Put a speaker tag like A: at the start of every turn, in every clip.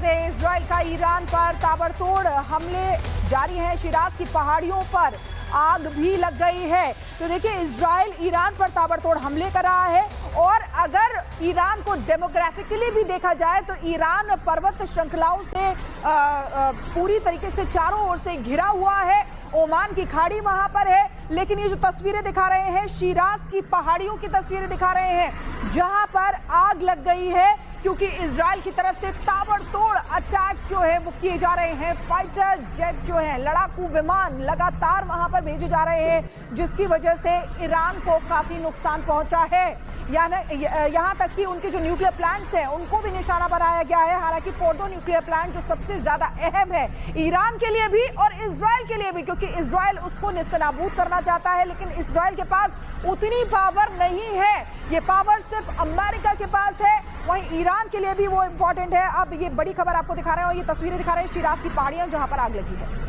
A: दें, इजराइल का ईरान पर ताबड़तोड़ हमले जारी हैं। शिराज की पहाड़ियों पर आग भी लग गई है। तो देखिए, इजराइल ईरान पर ताबड़तोड़ हमले कर रहा है और अगर ईरान को डेमोग्राफिकली भी देखा जाए तो ईरान पर्वत श्रृंखलाओं से पूरी तरीके से चारों ओर से घिरा हुआ है। ओमान की खाड़ी वहां पर है, लेकिन ये जो तस्वीरें दिखा रहे हैं शिराज की पहाड़ियों की तस्वीरें दिखा रहे हैं जहां पर आग लग गई है, क्योंकि इजराइल की तरफ से ताबड़तोड़ अटैक जो है वो किए जा रहे हैं। फाइटर जेट जो है, लड़ाकू विमान लगातार वहां पर भेजे जा रहे हैं, जिसकी वजह से ईरान को काफी नुकसान पहुंचा है। यहाँ तक कि उनके जो न्यूक्लियर प्लांट्स हैं उनको भी निशाना बनाया गया है। हालांकि फोर्डो न्यूक्लियर प्लांट जो सबसे ज्यादा अहम है ईरान के लिए भी और इजराइल के लिए भी, क्योंकि इजराइल उसको नेस्तनाबूद करना चाहता है, लेकिन इजराइल के पास उतनी पावर नहीं है। ये पावर सिर्फ अमेरिका के पास है, वहीं ईरान के लिए भी वो इंपॉर्टेंट है। अब ये बड़ी खबर आपको दिखा रहे हैं और ये तस्वीरें दिखा रहे हैं शिराज की पहाड़ियां जहां पर आग लगी है।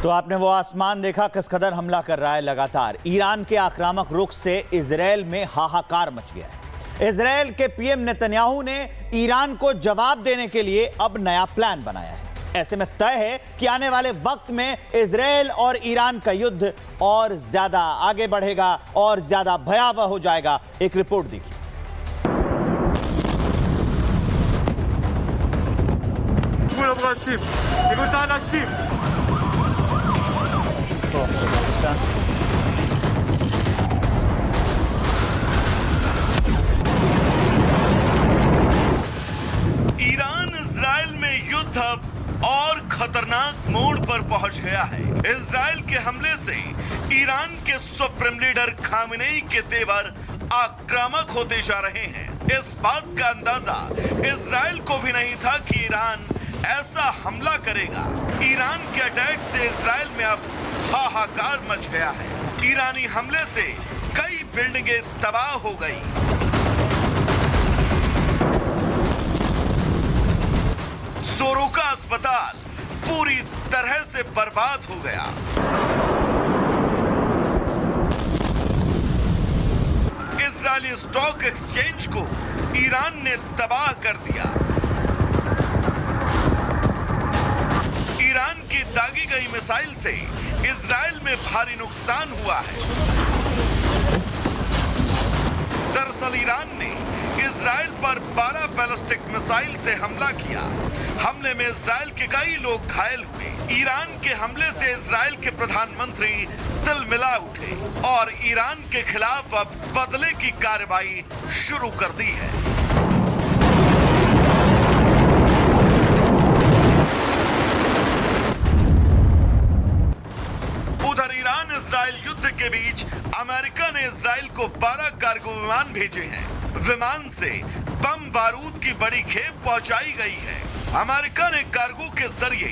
B: तो आपने वो आसमान देखा किस कदर हमला कर रहा है लगातार। ईरान के आक्रामक रुख से इजराइल में हाहाकार मच गया है। इजराइल के पीएम नेतन्याहू ने ईरान को जवाब देने के लिए अब नया प्लान बनाया है। ऐसे में तय है कि आने वाले वक्त में इजराइल और ईरान का युद्ध और ज्यादा आगे बढ़ेगा और ज्यादा भयावह हो जाएगा। एक रिपोर्ट देखिए।
C: ईरान इजराइल में युद्ध अब और खतरनाक मोड़ पर पहुंच गया है। इजराइल के हमले से ईरान के सुप्रीम लीडर खामेनेई के तेवर आक्रामक होते जा रहे हैं। इस बात का अंदाजा इजराइल को भी नहीं था कि ईरान ऐसा हमला करेगा। ईरान के अटैक से इजराइल में अब हाहाकार मच गया है। ईरानी हमले से कई बिल्डिंगें तबाह हो गई। सोरोका अस्पताल पूरी तरह से बर्बाद हो गया। इजरायली स्टॉक एक्सचेंज को ईरान ने तबाह कर दिया। ईरान की दागी गई मिसाइल से इजराइल में भारी नुकसान हुआ है। दरअसल ईरान ने इजराइल पर 12 बैलिस्टिक मिसाइल से हमला किया। हमले में इजराइल के कई लोग घायल हुए। ईरान के हमले से इजराइल के प्रधानमंत्री तिलमिला उठे और ईरान के खिलाफ अब बदले की कार्रवाई शुरू कर दी है। उधर ईरान इजराइल युद्ध के बीच अमेरिका ने इजराइल को 12 कार्गो विमान भेजे हैं। विमान से बम बारूद की बड़ी खेप पहुंचाई गई है। अमेरिका ने कार्गो के जरिए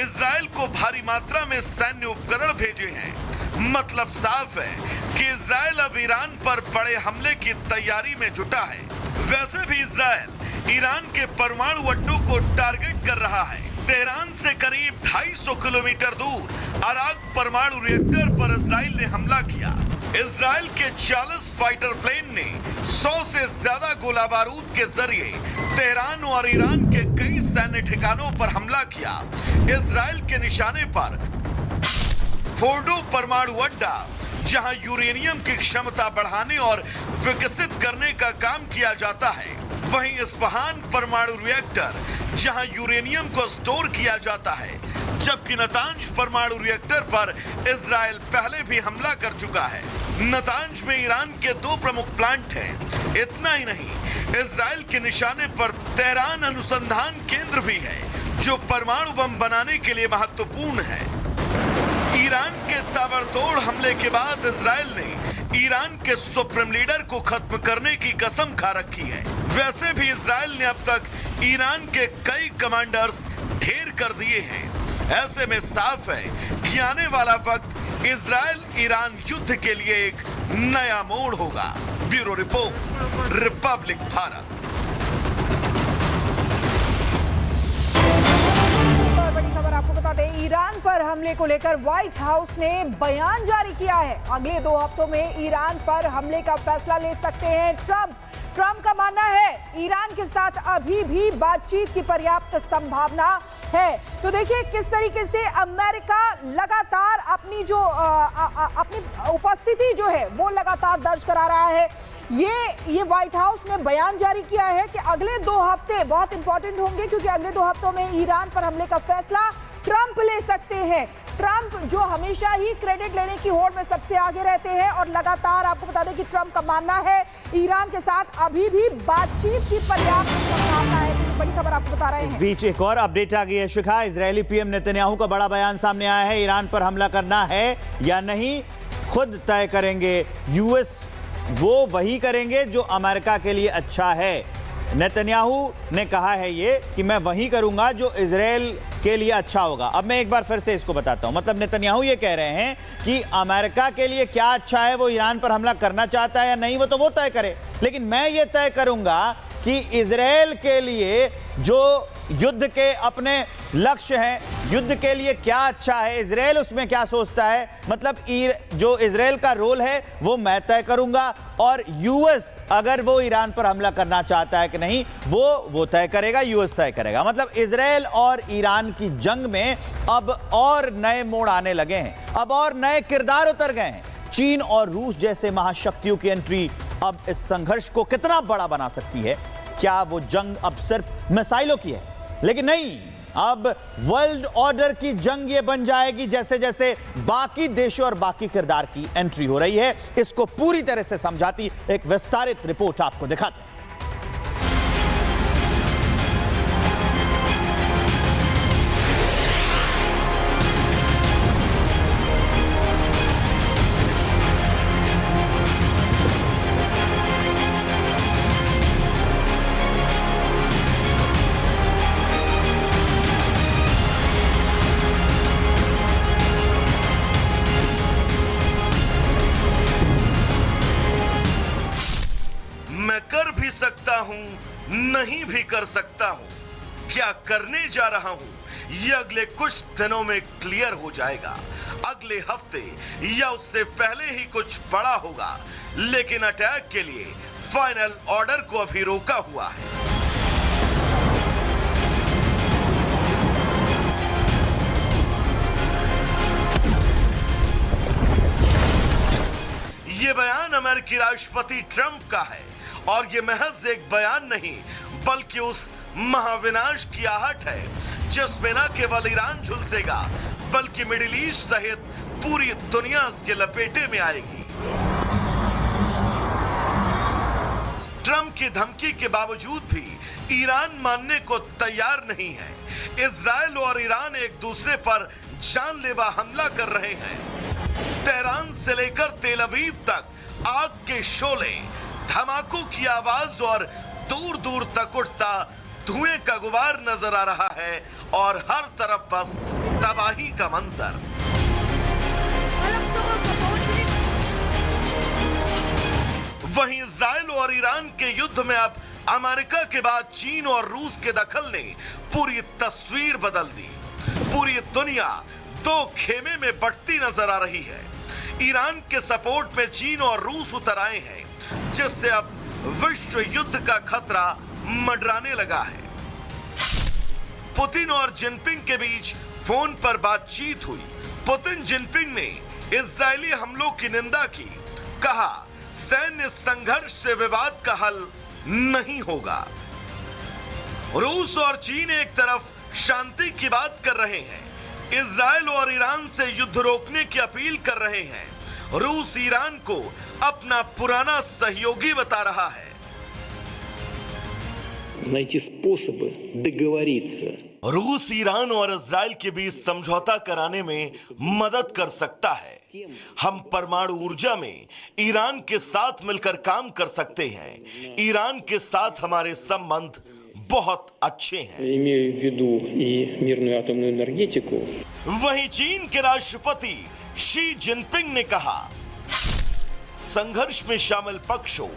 C: इजराइल को भारी मात्रा में सैन्य उपकरण भेजे हैं। मतलब साफ है कि इजराइल अब ईरान पर बड़े हमले की तैयारी में जुटा है। वैसे भी इजराइल ईरान के परमाणु अड्डों को टारगेट कर रहा है। तेहरान से करीब 250 किलोमीटर दूर अराक परमाणु रिएक्टर पर इजराइल ने हमला किया। इजराइल के 40 फाइटर प्लेन ने 100 से ज्यादा गोला बारूद के जरिए तेहरान और ईरान के कई सैन्य ठिकानों पर हमला किया। इजराइल के निशाने पर फोर्डो परमाणु अड्डा, जहां यूरेनियम की क्षमता बढ़ाने और विकसित करने का काम किया जाता है, वहीं इस्फहान परमाणु रिएक्टर, जहां यूरेनियम को स्टोर किया जाता है, जबकि नतांज परमाणु रिएक्टर पर इजराइल पहले भी हमला कर चुका है। नतांज में ईरान के 2 प्रमुख प्लांट हैं। इतना ही नहीं, इजराइल के निशाने पर तेहरान अनुसंधान केंद्र भी है, जो परमाणु बम बनाने के लिए महत्वपूर्ण है। ईरान के ताबड़तोड़ हमले के बाद इजराइल ने ईरान के सुप्रीम लीडर को खत्म करने की कसम खा रखी है। वैसे भी इजराइल ने अब तक ईरान के कई कमांडर्स ढेर कर दिए हैं। ऐसे में साफ है कि आने वाला वक्त इजराइल ईरान युद्ध के लिए एक नया मोड़ होगा। Bureau report, Republic Bharat.
A: बड़ी खबर आपको बता दें, ईरान पर हमले को लेकर व्हाइट हाउस ने बयान जारी किया है। अगले 2 हफ्तों में ईरान पर हमले का फैसला ले सकते हैं ट्रंप। ट्रंप का मानना है ईरान के साथ अभी भी बातचीत की पर्याप्त संभावना है। तो देखिए किस तरीके से अमेरिका लगातार अपनी जो अपनी उपस्थिति जो है वो लगातार दर्ज करा रहा है। ये व्हाइट हाउस ने बयान जारी किया है कि अगले 2 हफ्ते बहुत इंपॉर्टेंट होंगे, क्योंकि अगले 2 हफ्तों में ईरान पर हमले का फैसला ट्रंप ले सकते हैं। ट्रंप जो हमेशा ही क्रेडिट लेने की होड़ में सबसे आगे रहते हैं, और लगातार आपको बता दें कि ट्रंप का मानना है ईरान के साथ अभी भी बातचीत की पर्याप्त संभावना है। तो बड़ी खबर आपको बता रहे हैं।
B: इस बीच एक और अपडेट आ गई है शिखा। इजरायली पीएम नेतन्याहू का बड़ा बयान सामने आया है। ईरान पर हमला करना है या नहीं खुद तय करेंगे। यूएस वो वही करेंगे जो अमेरिका के लिए अच्छा है। नेतन्याहू ने कहा है ये कि मैं वही करूंगा जो इजराइल के लिए अच्छा होगा। अब मैं एक बार फिर से इसको बताता हूं। मतलब नेतन्याहू ये कह रहे हैं कि अमेरिका के लिए क्या अच्छा है, वो ईरान पर हमला करना चाहता है या नहीं, वो तो वो तय करे, लेकिन मैं ये तय करूंगा कि इजराइल के लिए जो युद्ध के अपने लक्ष्य हैं, युद्ध के लिए क्या अच्छा है, इजराइल उसमें क्या सोचता है, मतलब जो इजराइल का रोल है वो मैं तय करूंगा, और यूएस अगर वो ईरान पर हमला करना चाहता है कि नहीं वो तय करेगा, यूएस तय करेगा। मतलब इजराइल और ईरान की जंग में अब और नए मोड़ आने लगे हैं, अब और नए किरदार उतर गए हैं। चीन और रूस जैसे महाशक्तियों की एंट्री अब इस संघर्ष को कितना बड़ा बना सकती है। क्या वो जंग अब सिर्फ मिसाइलों की है? लेकिन नहीं, अब वर्ल्ड ऑर्डर की जंग ये बन जाएगी जैसे जैसे बाकी देशों और बाकी किरदार की एंट्री हो रही है। इसको पूरी तरह से समझाती एक विस्तारित रिपोर्ट आपको दिखाते हैं।
C: नहीं भी कर सकता हूं। क्या करने जा रहा हूं यह अगले कुछ दिनों में क्लियर हो जाएगा। अगले हफ्ते या उससे पहले ही कुछ बड़ा होगा, लेकिन अटैक के लिए फाइनल ऑर्डर को अभी रोका हुआ है। यह बयान अमेरिकी राष्ट्रपति ट्रंप का है, और ये महज एक बयान नहीं बल्कि उस महाविनाश की आहट है जिसमें न केवल ईरान झुलसेगा बल्कि मिडिल ईस्ट सहित पूरी दुनिया इसके लपेटे में आएगी। ट्रंप की धमकी के बावजूद भी ईरान मानने को तैयार नहीं है। इजराइल और ईरान एक दूसरे पर जानलेवा हमला कर रहे हैं। तेहरान से लेकर तेल अवीव तक आग के शोले, धमाकों की आवाज और दूर दूर तक उठता धुएं का गुबार नजर आ रहा है, और हर तरफ बस तबाही का मंजर। वहीं इजराइल और ईरान के युद्ध में अब अमेरिका के बाद चीन और रूस के दखल ने पूरी तस्वीर बदल दी। पूरी दुनिया दो खेमे में बढ़ती नजर आ रही है। ईरान के सपोर्ट में चीन और रूस उतर आए हैं, जिससे अब विश्व युद्ध का खतरा मंडराने लगा है। पुतिन और जिनपिंग के बीच फोन पर बातचीत हुई। पुतिन जिनपिंग ने इजरायली हमलों की निंदा की, कहा सैन्य संघर्ष से विवाद का हल नहीं होगा। रूस और चीन एक तरफ शांति की बात कर रहे हैं, इजराइल और ईरान से युद्ध रोकने की अपील कर रहे हैं। रूस ईरान को अपना पुराना सहयोगी बता रहा है।
D: найти способы договориться.
C: रूस ईरान और इजराइल के बीच समझौता कराने में मदद कर सकता है। हम परमाणु ऊर्जा में ईरान के साथ मिलकर काम कर सकते हैं। ईरान के साथ हमारे संबंध बहुत अच्छे हैं।
D: Имею в виду и мирную атомную энергетику.
C: वहीं चीन के राष्ट्रपति शी जिनपिंग ने कहा, संघर्ष में शामिल पक्षों,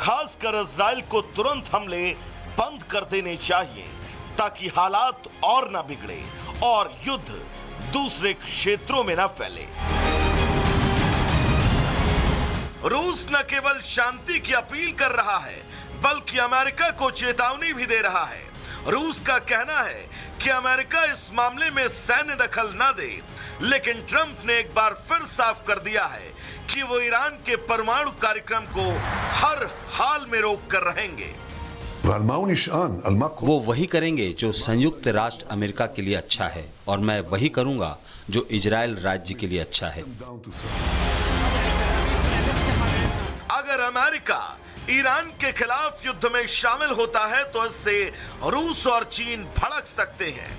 C: खासकर इजराइल को तुरंत हमले बंद कर देने चाहिए ताकि हालात और न बिगड़े और युद्ध दूसरे क्षेत्रों में न फैले। रूस न केवल शांति की अपील कर रहा है बल्कि अमेरिका को चेतावनी भी दे रहा है। रूस का कहना है कि अमेरिका इस मामले में सैन्य दखल न दे, लेकिन ट्रंप ने एक बार फिर साफ कर दिया है कि वो ईरान के परमाणु कार्यक्रम को हर हाल में रोक कर रहेंगे।
E: वो वही करेंगे जो संयुक्त राष्ट्र अमेरिका के लिए अच्छा है, और मैं वही करूंगा जो इजराइल राज्य के लिए अच्छा है।
C: अगर अमेरिका ईरान के खिलाफ युद्ध में शामिल होता है तो इससे रूस और चीन भड़क सकते हैं।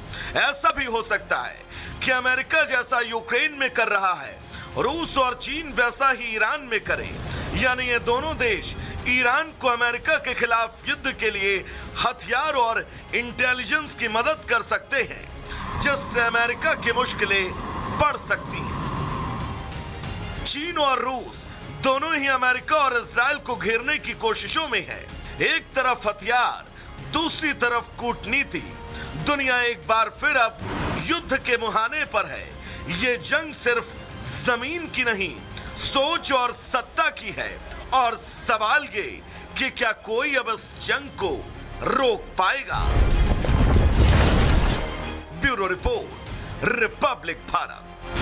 C: ऐसा भी हो सकता है कि अमेरिका जैसा यूक्रेन में कर रहा है, रूस और चीन वैसा ही ईरान में करे, यानी ये दोनों देश ईरान को अमेरिका के खिलाफ युद्ध के लिए हथियार और इंटेलिजेंस की मदद कर सकते हैं, जिससे अमेरिका की मुश्किलें बढ़ सकती हैं। चीन और रूस दोनों ही अमेरिका और इजराइल को घेरने की कोशिशों में है। एक तरफ हथियार, दूसरी तरफ कूटनीति। दुनिया एक बार फिर अब युद्ध के मुहाने पर है। ये जंग सिर्फ जमीन की नहीं, सोच और सत्ता की है, और सवाल ये कि क्या कोई अब इस जंग को रोक पाएगा। Bureau report, Republic Bharat.